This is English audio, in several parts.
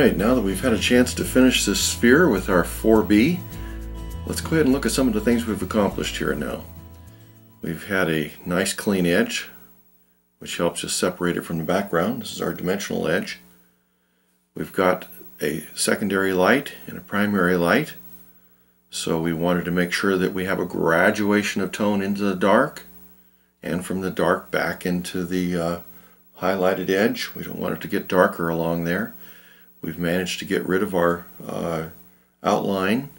Alright, now that we've had a chance to finish this sphere with our 4B, let's go ahead and look at some of the things we've accomplished here now. We've had a nice clean edge, which helps us separate it from the background. This is our dimensional edge. We've got a secondary light and a primary light, so we wanted to make sure that we have a graduation of tone into the dark and from the dark back into the highlighted edge. We don't want it to get darker along there. We've managed to get rid of our outline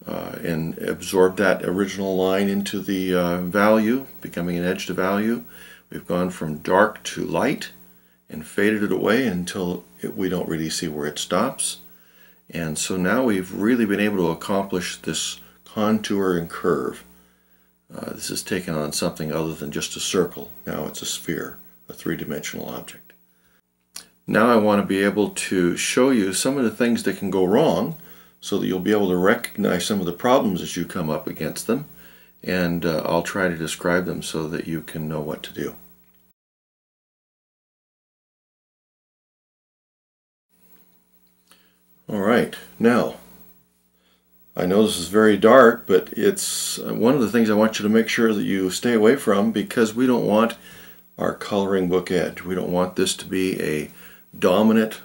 and absorb that original line into the value, becoming an edge to value. We've gone from dark to light and faded it away until we don't really see where it stops. And so now we've really been able to accomplish this contour and curve. This has taken on something other than just a circle. Now it's a sphere, a three-dimensional object. Now I want to be able to show you some of the things that can go wrong so that you'll be able to recognize some of the problems as you come up against them, and I'll try to describe them so that you can know what to do. Alright, now I know this is very dark, but it's one of the things I want you to make sure that you stay away from, because we don't want our coloring book edge. We don't want this to be a dominant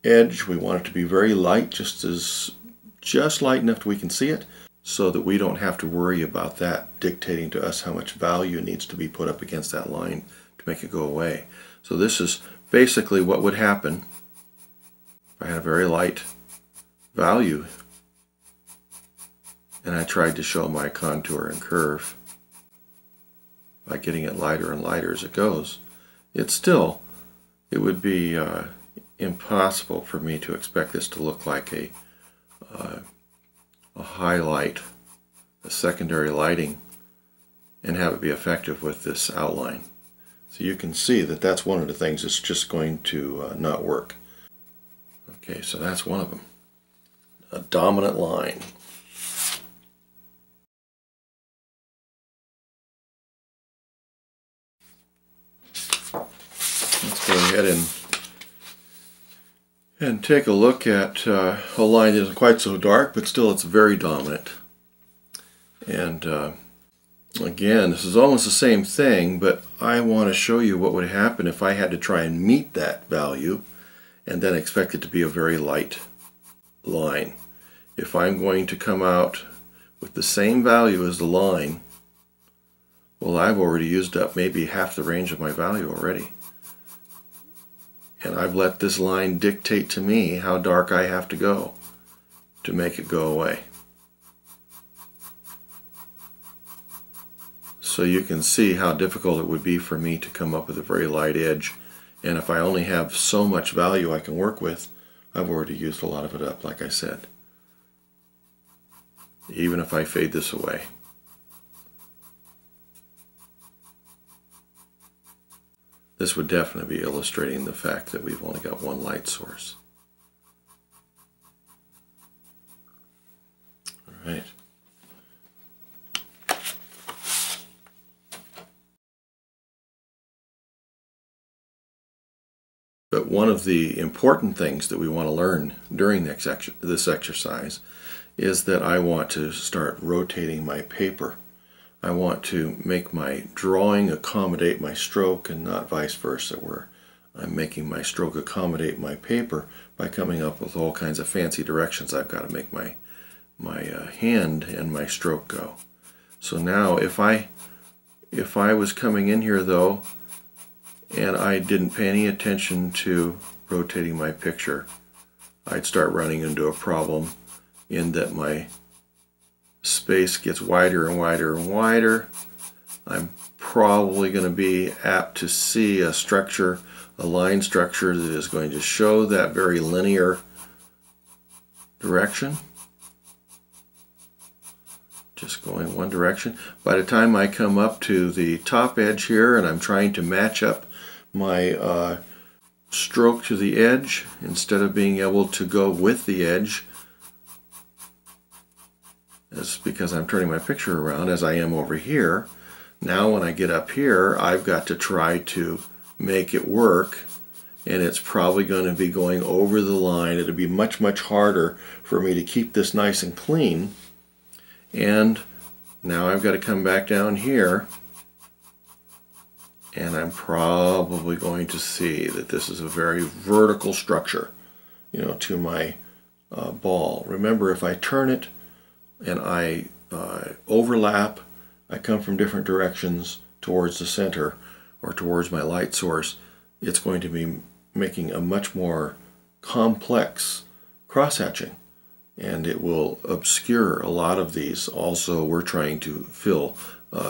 edge. We want it to be very light, just light enough that we can see it, so that we don't have to worry about that dictating to us how much value needs to be put up against that line to make it go away. So this is basically what would happen if I had a very light value and I tried to show my contour and curve by getting it lighter and lighter as it goes. It would be impossible for me to expect this to look like a highlight, a secondary lighting, and have it be effective with this outline. So you can see that that's one of the things that's just going to not work. Okay, so that's one of them. A dominant line. Let's go ahead and take a look at a line that isn't quite so dark, but still it's very dominant. And again, this is almost the same thing, but I want to show you what would happen if I had to try and meet that value and then expect it to be a very light line. If I'm going to come out with the same value as the line, well, I've already used up maybe half the range of my value already. And I've let this line dictate to me how dark I have to go to make it go away. So you can see how difficult it would be for me to come up with a very light edge. And if I only have so much value I can work with, I've already used a lot of it up, like I said. Even if I fade this away. This would definitely be illustrating the fact that we've only got one light source. All right. But one of the important things that we want to learn during this exercise is that I want to start rotating my paper. I want to make my drawing accommodate my stroke and not vice versa, where I'm making my stroke accommodate my paper by coming up with all kinds of fancy directions I've got to make my hand and my stroke go. So now if I was coming in here though and I didn't pay any attention to rotating my picture, I'd start running into a problem in that my space gets wider and wider and wider. I'm probably going to be apt to see a structure, a line structure that is going to show that very linear direction, just going one direction. By the time I come up to the top edge here and I'm trying to match up my stroke to the edge, instead of being able to go with the edge, it's because I'm turning my picture around as I am over here. Now when I get up here, I've got to try to make it work and it's probably going to be going over the line. It'll be much harder for me to keep this nice and clean. And now I've got to come back down here, and I'm probably going to see that this is a very vertical structure, you know, to my ball. Remember, if I turn it and I overlap, I come from different directions towards the center or towards my light source, it's going to be making a much more complex cross-hatching, and it will obscure a lot of these. Also, we're trying to fill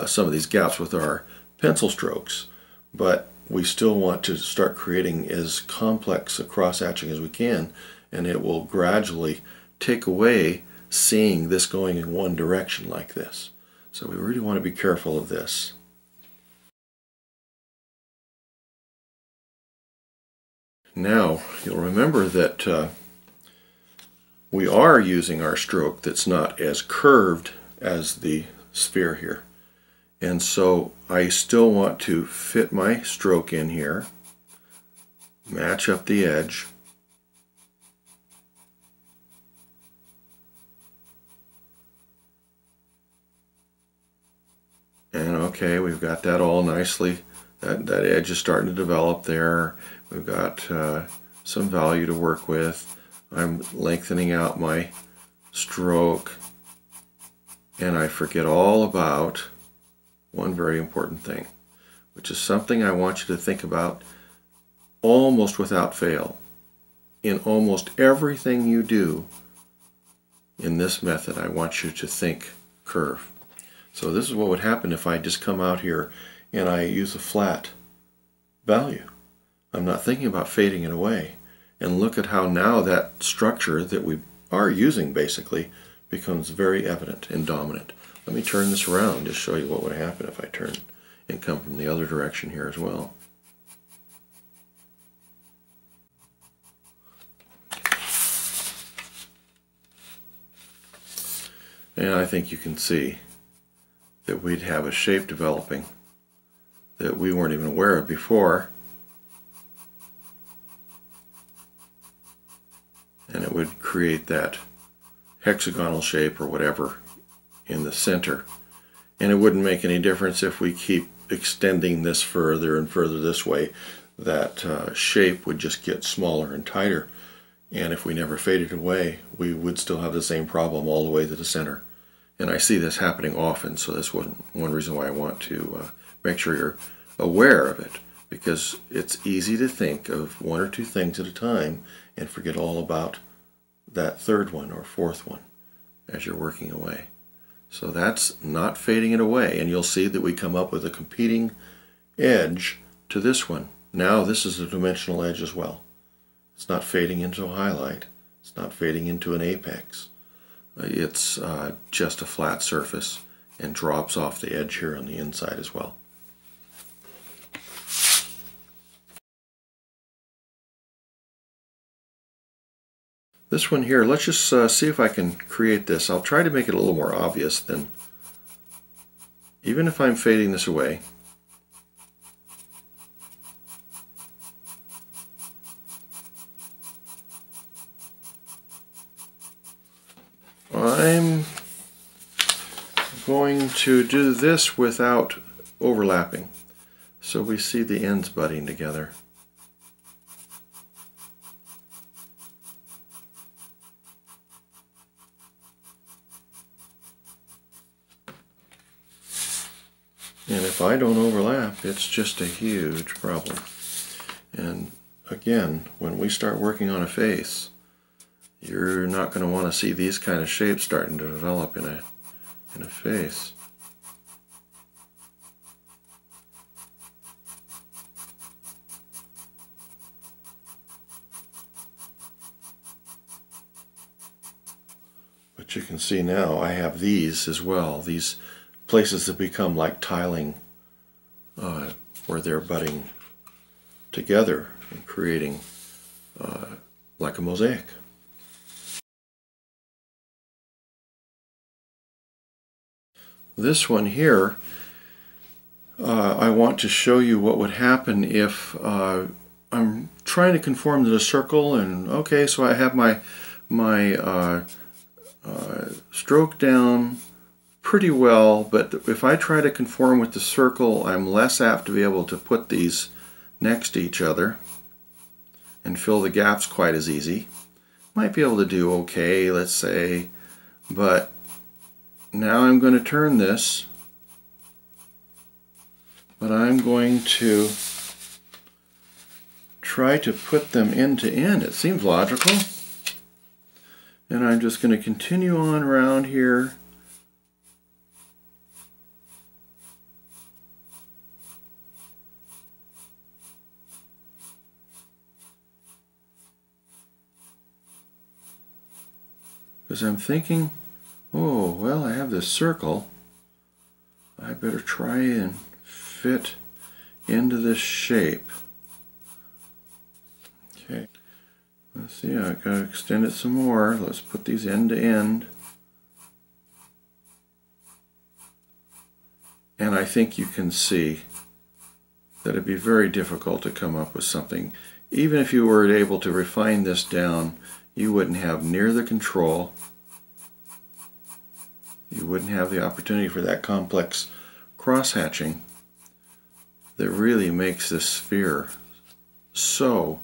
some of these gaps with our pencil strokes, but we still want to start creating as complex a cross-hatching as we can, and it will gradually take away seeing this going in one direction like this. So we really want to be careful of this. Now, you'll remember that we are using our stroke that's not as curved as the sphere here. And so I still want to fit my stroke in here, match up the edge, and okay, we've got that all nicely. That edge is starting to develop there. We've got some value to work with. I'm lengthening out my stroke, and I forget all about one very important thing, which is something I want you to think about almost without fail. In almost everything you do in this method, I want you to think curve. So this is what would happen if I just come out here and I use a flat value. I'm not thinking about fading it away. And look at how now that structure that we are using basically becomes very evident and dominant. Let me turn this around to show you what would happen if I turn and come from the other direction here as well. And I think you can see that we'd have a shape developing that we weren't even aware of before, and it would create that hexagonal shape or whatever in the center. And it wouldn't make any difference if we keep extending this further and further this way. That shape would just get smaller and tighter, and if we never faded away, we would still have the same problem all the way to the center. And I see this happening often, so that's one reason why I want to make sure you're aware of it, because it's easy to think of one or two things at a time and forget all about that third one or fourth one as you're working away. So that's not fading it away, and you'll see that we come up with a competing edge to this one. Now this is a dimensional edge as well. It's not fading into a highlight. It's not fading into an apex. It's just a flat surface and drops off the edge here on the inside as well. This one here, let's just see if I can create this. I'll try to make it a little more obvious than, even if I'm fading this away. I'm going to do this without overlapping, so we see the ends butting together. And if I don't overlap, it's just a huge problem. And again, when we start working on a face, you're not going to want to see these kind of shapes starting to develop in a face. But you can see now I have these as well, these places that become like tiling where they're butting together and creating like a mosaic. This one here, I want to show you what would happen if I'm trying to conform to the circle, and okay, so I have my stroke down pretty well, but if I try to conform with the circle, I'm less apt to be able to put these next to each other and fill the gaps quite as easy. Might be able to do okay, let's say, but now I'm going to turn this, but I'm going to try to put them end to end. It seems logical. And I'm just going to continue on around here. Because I'm thinking, oh, well, I have this circle. I better try and fit into this shape. Okay, let's see, I've got to extend it some more. Let's put these end to end. And I think you can see that it'd be very difficult to come up with something. Even if you were able to refine this down, you wouldn't have near the control. You wouldn't have the opportunity for that complex cross-hatching that really makes this sphere so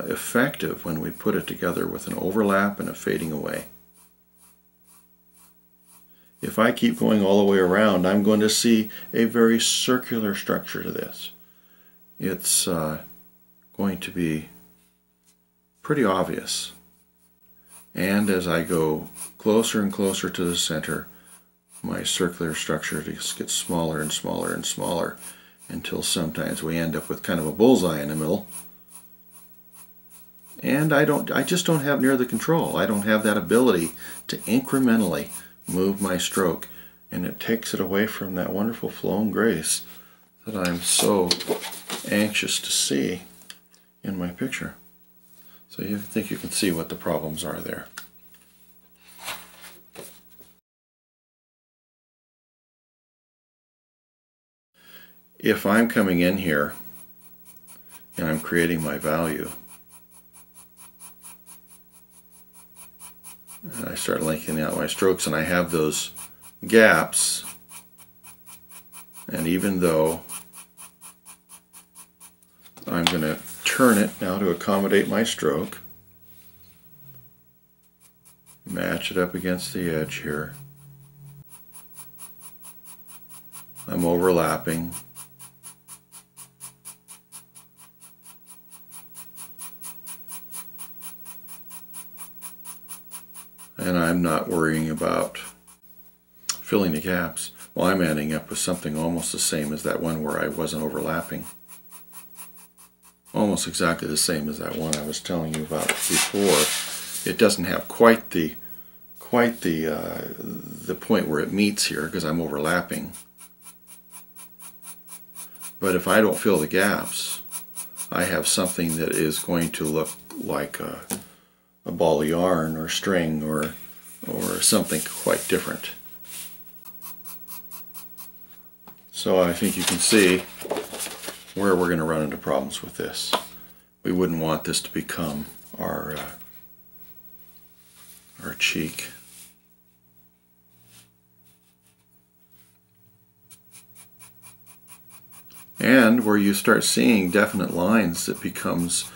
effective when we put it together with an overlap and a fading away. If I keep going all the way around, I'm going to see a very circular structure to this. It's going to be pretty obvious. And as I go closer and closer to the center, my circular structure just gets smaller and smaller and smaller until sometimes we end up with kind of a bullseye in the middle. And I just don't have near the control. I don't have that ability to incrementally move my stroke, and it takes it away from that wonderful flow and grace that I'm so anxious to see in my picture. So you think you can see what the problems are there. If I'm coming in here and I'm creating my value, and I start lengthening out my strokes and I have those gaps, and even though I'm going to turn it now to accommodate my stroke, match it up against the edge here, I'm overlapping, and I'm not worrying about filling the gaps. Well, I'm ending up with something almost the same as that one where I wasn't overlapping. Almost exactly the same as that one I was telling you about before. It doesn't have quite the point where it meets here because I'm overlapping. But if I don't fill the gaps, I have something that is going to look like a ball of yarn or string or something quite different. So I think you can see where we're going to run into problems with this. We wouldn't want this to become our cheek. And where you start seeing definite lines, it becomes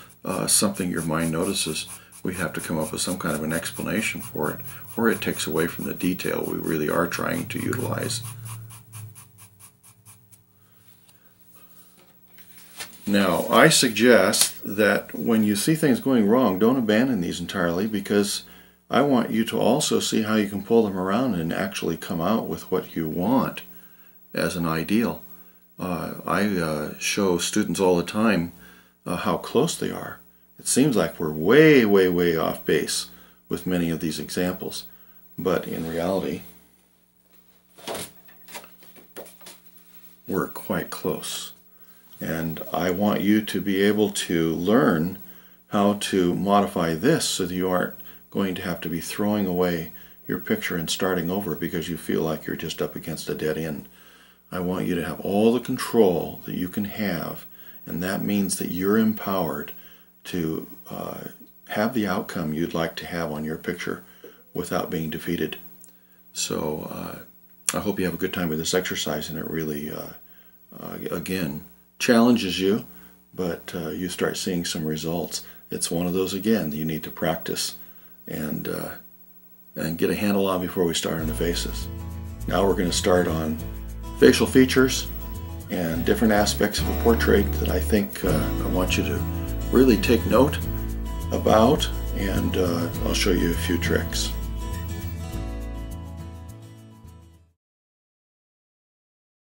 something your mind notices. We have to come up with some kind of an explanation for it, or it takes away from the detail we really are trying to utilize. Now, I suggest that when you see things going wrong, don't abandon these entirely, because I want you to also see how you can pull them around and actually come out with what you want as an ideal. I show students all the time how close they are. It seems like we're way, way, way off base with many of these examples, but in reality, we're quite close. And I want you to be able to learn how to modify this so that you aren't going to have to be throwing away your picture and starting over because you feel like you're just up against a dead end. I want you to have all the control that you can have and that means that you're empowered to have the outcome you'd like to have on your picture without being defeated. So I hope you have a good time with this exercise, and it really, again, challenges you, but you start seeing some results. It's one of those, again, that you need to practice and get a handle on before we start on the faces. Now we're going to start on facial features and different aspects of a portrait that I think I want you to really take note about, and I'll show you a few tricks.